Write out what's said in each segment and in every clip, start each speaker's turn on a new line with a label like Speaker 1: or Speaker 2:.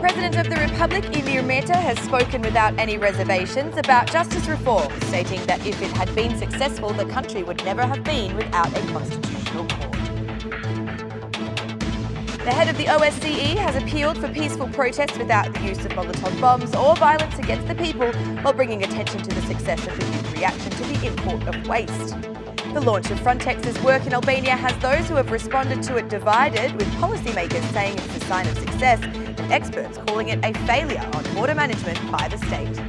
Speaker 1: President of the Republic, Ilir Meta, has spoken without any reservations about justice reform, stating that if it had been successful, the country would never have been without a constitutional court. The head of the OSCE has appealed for peaceful protests without the use of Molotov bombs or violence against the people, while bringing attention to the success of the youth reaction to the import of waste. The launch of Frontex's work in Albania has those who have responded to it divided, with policymakers saying it's a sign of success and experts calling it a failure on border management by the state.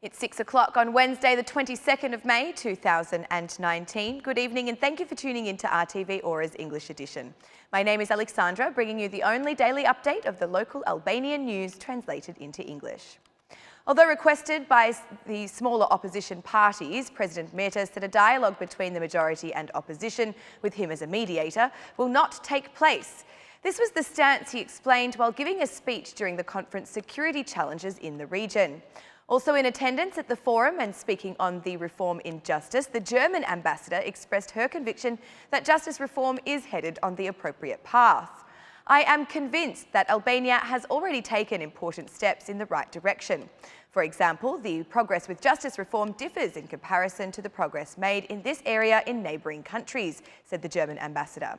Speaker 1: It's 6 o'clock on Wednesday, the 22nd of May 2019. Good evening and thank you for tuning in to RTV Ora's English edition. My name is Alexandra, bringing you the only daily update of the local Albanian news translated into English. Although requested by the smaller opposition parties, President Meta said a dialogue between the majority and opposition, with him as a mediator, will not take place. This was the stance he explained while giving a speech during the conference Security Challenges in the Region. Also in attendance at the forum and speaking on the reform in justice, the German ambassador expressed her conviction that justice reform is headed on the appropriate path. I am convinced that Albania has already taken important steps in the right direction. For example, the progress with justice reform differs in comparison to the progress made in this area in neighbouring countries, said the German ambassador.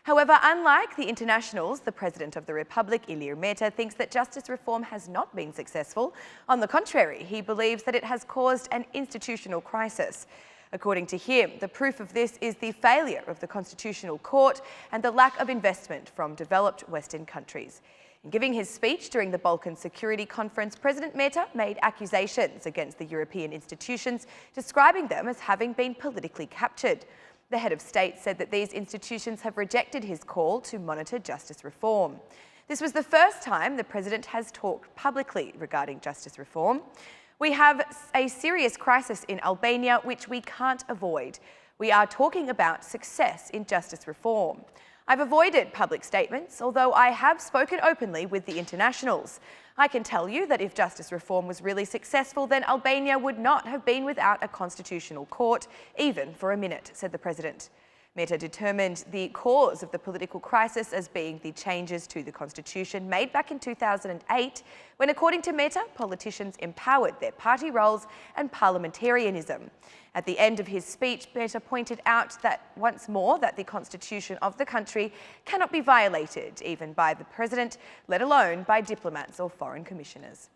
Speaker 1: However, unlike the internationals, the President of the Republic, Ilir Meta, thinks that justice reform has not been successful. On the contrary, he believes that it has caused an institutional crisis. According to him, the proof of this is the failure of the Constitutional Court and the lack of investment from developed Western countries. In giving his speech during the Balkan Security Conference, President Meta made accusations against the European institutions, describing them as having been politically captured. The head of state said that these institutions have rejected his call to monitor justice reform. This was the first time the president has talked publicly regarding justice reform. We have a serious crisis in Albania which we can't avoid. We are talking about success in justice reform. I've avoided public statements, although I have spoken openly with the internationals. I can tell you that if justice reform was really successful, then Albania would not have been without a constitutional court, even for a minute, said the president. Meta determined the cause of the political crisis as being the changes to the constitution made back in 2008, when, according to Meta, politicians empowered their party roles and parliamentarianism. At the end of his speech, Meta pointed out that once more that the constitution of the country cannot be violated, even by the president, let alone by diplomats or foreign commissioners.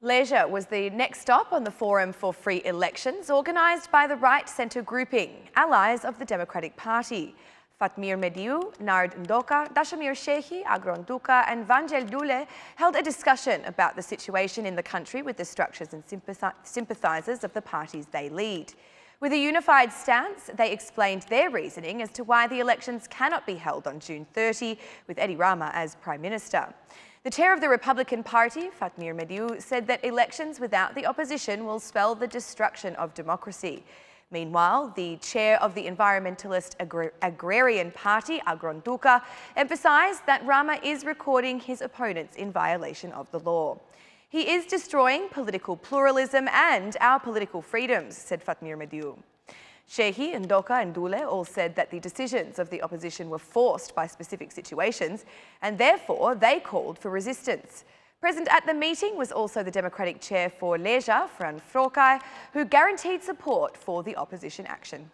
Speaker 1: Leisure was the next stop on the Forum for Free Elections, organised by the right-centre grouping, allies of the Democratic Party. Fatmir Mediu, Nard Ndoka, Dashamir Shehi, Agron Duka and Vanjel Dule held a discussion about the situation in the country with the structures and sympathisers of the parties they lead. With a unified stance, they explained their reasoning as to why the elections cannot be held on June 30, with Edi Rama as Prime Minister. The chair of the Republican Party, Fatmir Mediu, said that elections without the opposition will spell the destruction of democracy. Meanwhile, the chair of the environmentalist agrarian party, Agron Duka, emphasised that Rama is recording his opponents in violation of the law. He is destroying political pluralism and our political freedoms, said Fatmir Mediu. Shehi, Ndoka and Dule all said that the decisions of the opposition were forced by specific situations and therefore they called for resistance. Present at the meeting was also the Democratic Chair for Leisure, Fran Frokai, who guaranteed support for the opposition action.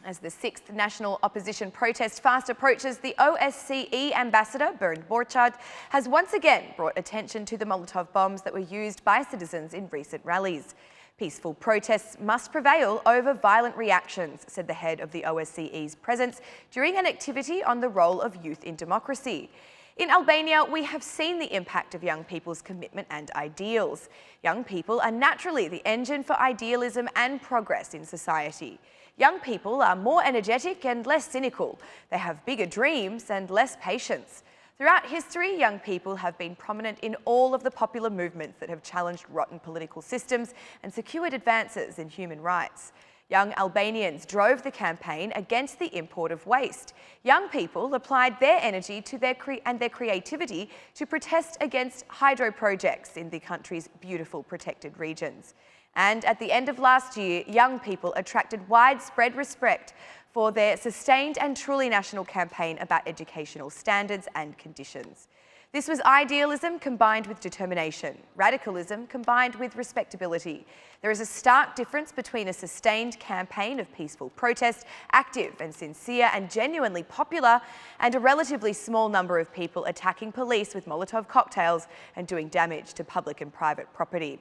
Speaker 1: As the 6th national opposition protest fast approaches, the OSCE ambassador, Bernd Borchardt, has once again brought attention to the Molotov bombs that were used by citizens in recent rallies. Peaceful protests must prevail over violent reactions, said the head of the OSCE's presence during an activity on the role of youth in democracy. In Albania, we have seen the impact of young people's commitment and ideals. Young people are naturally the engine for idealism and progress in society. Young people are more energetic and less cynical. They have bigger dreams and less patience. Throughout history, young people have been prominent in all of the popular movements that have challenged rotten political systems and secured advances in human rights. Young Albanians drove the campaign against the import of waste. Young people applied their energy to their creativity to protest against hydro projects in the country's beautiful protected regions. And at the end of last year, young people attracted widespread respect for their sustained and truly national campaign about educational standards and conditions. This was idealism combined with determination, radicalism combined with respectability. There is a stark difference between a sustained campaign of peaceful protest, active and sincere and genuinely popular, and a relatively small number of people attacking police with Molotov cocktails and doing damage to public and private property.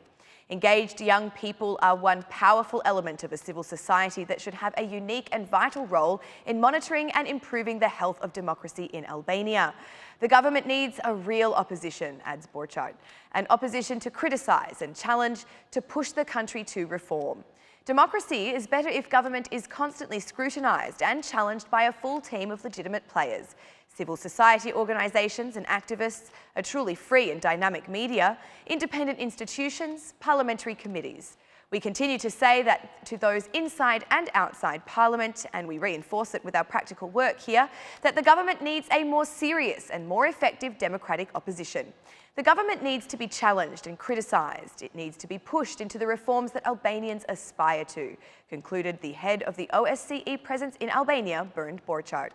Speaker 1: Engaged young people are one powerful element of a civil society that should have a unique and vital role in monitoring and improving the health of democracy in Albania. The government needs a real opposition, adds Borchardt, an opposition to criticise and challenge, to push the country to reform. Democracy is better if government is constantly scrutinised and challenged by a full team of legitimate players. Civil society organisations and activists, a truly free and dynamic media, independent institutions, parliamentary committees. We continue to say that to those inside and outside Parliament, and we reinforce it with our practical work here, that the government needs a more serious and more effective democratic opposition. The government needs to be challenged and criticised. It needs to be pushed into the reforms that Albanians aspire to, concluded the head of the OSCE presence in Albania, Bernd Borchardt.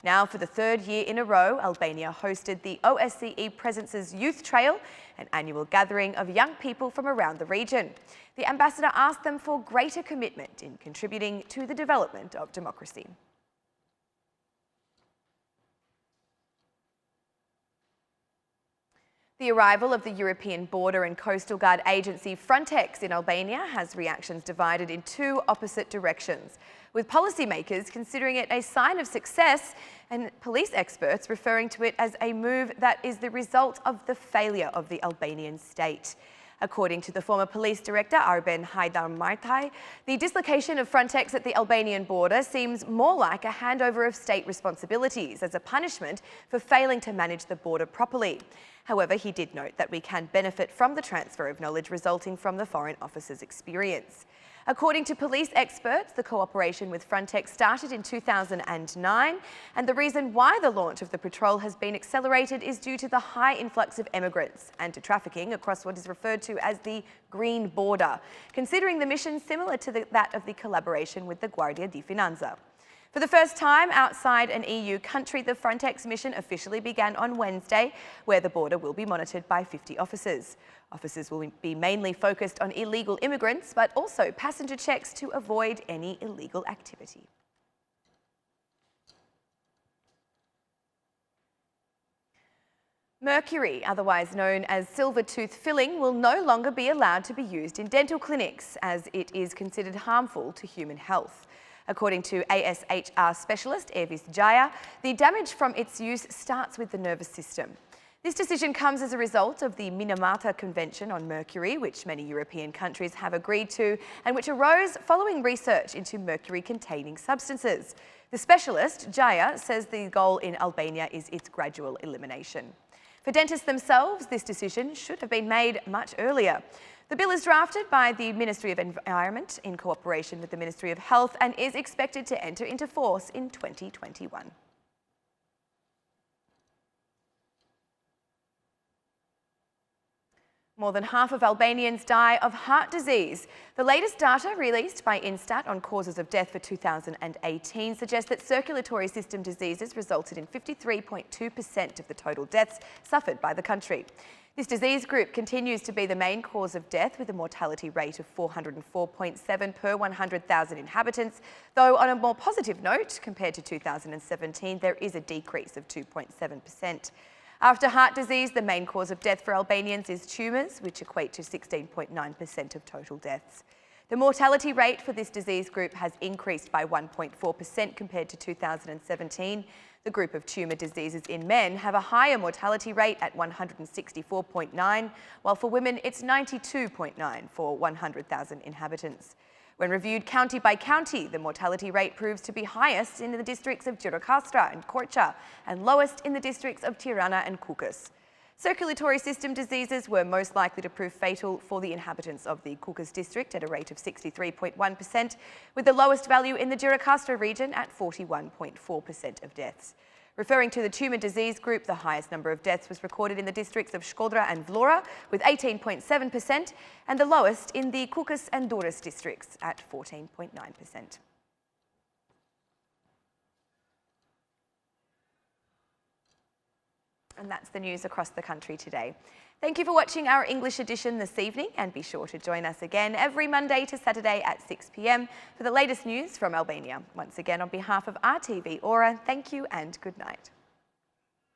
Speaker 1: Now, for the third year in a row, Albania hosted the OSCE Presence's Youth Trail, an annual gathering of young people from around the region. The ambassador asked them for greater commitment in contributing to the development of democracy. The arrival of the European Border and Coastal Guard agency Frontex in Albania has reactions divided in two opposite directions, with policymakers considering it a sign of success and police experts referring to it as a move that is the result of the failure of the Albanian state. According to the former police director, Arben Hajdar-Martaj, the dislocation of Frontex at the Albanian border seems more like a handover of state responsibilities as a punishment for failing to manage the border properly. However, he did note that we can benefit from the transfer of knowledge resulting from the Foreign Office's experience. According to police experts, the cooperation with Frontex started in 2009, and the reason why the launch of the patrol has been accelerated is due to the high influx of immigrants and to trafficking across what is referred to as the Green Border, considering the mission similar to that of the collaboration with the Guardia di Finanza. For the first time outside an EU country, the Frontex mission officially began on Wednesday, where the border will be monitored by 50 officers. Officers will be mainly focused on illegal immigrants, but also passenger checks to avoid any illegal activity. Mercury, otherwise known as silver tooth filling, will no longer be allowed to be used in dental clinics, as it is considered harmful to human health. According to ASHR specialist Ervis Jaya, the damage from its use starts with the nervous system. This decision comes as a result of the Minamata Convention on Mercury, which many European countries have agreed to, and which arose following research into mercury-containing substances. The specialist, Jaya, says the goal in Albania is its gradual elimination. For dentists themselves, this decision should have been made much earlier. The bill is drafted by the Ministry of Environment in cooperation with the Ministry of Health and is expected to enter into force in 2021. More than half of Albanians die of heart disease. The latest data released by Instat on causes of death for 2018 suggests that circulatory system diseases resulted in 53.2% of the total deaths suffered by the country. This disease group continues to be the main cause of death, with a mortality rate of 404.7 per 100,000 inhabitants, though on a more positive note, compared to 2017, there is a decrease of 2.7%. After heart disease, the main cause of death for Albanians is tumours, which equate to 16.9% of total deaths. The mortality rate for this disease group has increased by 1.4% compared to 2017. The group of tumour diseases in men have a higher mortality rate at 164.9, while for women it's 92.9 for 100,000 inhabitants. When reviewed county by county, the mortality rate proves to be highest in the districts of Gjirokastra and Korça and lowest in the districts of Tirana and Kukës. Circulatory system diseases were most likely to prove fatal for the inhabitants of the Cookas district at a rate of 63.1%, with the lowest value in the Juricastro region at 41.4% of deaths. Referring to the tumour disease group, the highest number of deaths was recorded in the districts of Shkodra and Vlora with 18.7%, and the lowest in the Cookas and Doris districts at 14.9%. And that's the news across the country today. Thank you for watching our English edition this evening, and be sure to join us again every Monday to Saturday at 6 p.m. for the latest news from Albania. Once again, on behalf of RTV Ora, thank you and good night.